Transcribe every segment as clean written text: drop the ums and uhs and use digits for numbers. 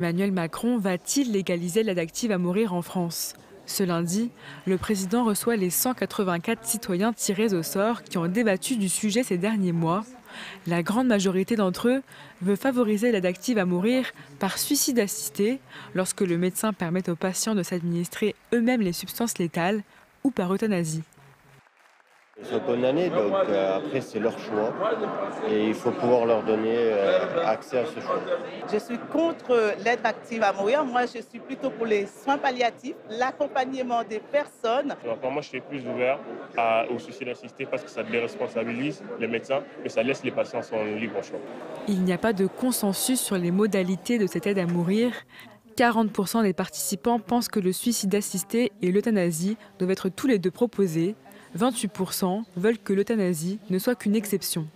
Emmanuel Macron va-t-il légaliser l'aide active à mourir en France? Ce lundi, le président reçoit les 184 citoyens tirés au sort qui ont débattu du sujet ces derniers mois. La grande majorité d'entre eux veut favoriser l'aide active à mourir par suicide assisté, lorsque le médecin permet aux patients de s'administrer eux-mêmes les substances létales, ou par euthanasie. Ils sont condamnés, donc après c'est leur choix et il faut pouvoir leur donner accès à ce choix. Je suis contre l'aide active à mourir. Moi, je suis plutôt pour les soins palliatifs, l'accompagnement des personnes. Donc, moi, je suis plus ouvert au suicide assisté parce que ça déresponsabilise les médecins et ça laisse les patients son libre choix. Il n'y a pas de consensus sur les modalités de cette aide à mourir. 40% des participants pensent que le suicide assisté et l'euthanasie doivent être tous les deux proposés. 28% veulent que l'euthanasie ne soit qu'une exception.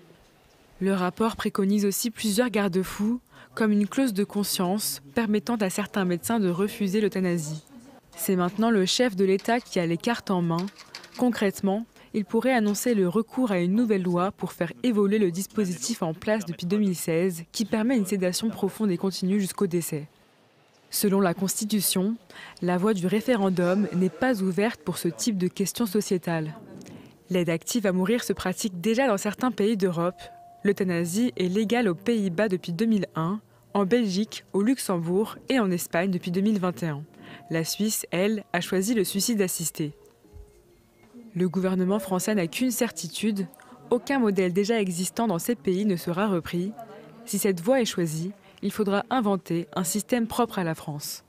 Le rapport préconise aussi plusieurs garde-fous, comme une clause de conscience permettant à certains médecins de refuser l'euthanasie. C'est maintenant le chef de l'État qui a les cartes en main. Concrètement, il pourrait annoncer le recours à une nouvelle loi pour faire évoluer le dispositif en place depuis 2016, qui permet une sédation profonde et continue jusqu'au décès. Selon la Constitution, la voie du référendum n'est pas ouverte pour ce type de questions sociétales. L'aide active à mourir se pratique déjà dans certains pays d'Europe. L'euthanasie est légale aux Pays-Bas depuis 2001, en Belgique, au Luxembourg et en Espagne depuis 2021. La Suisse, elle, a choisi le suicide assisté. Le gouvernement français n'a qu'une certitude, aucun modèle déjà existant dans ces pays ne sera repris. Si cette voie est choisie, il faudra inventer un système propre à la France.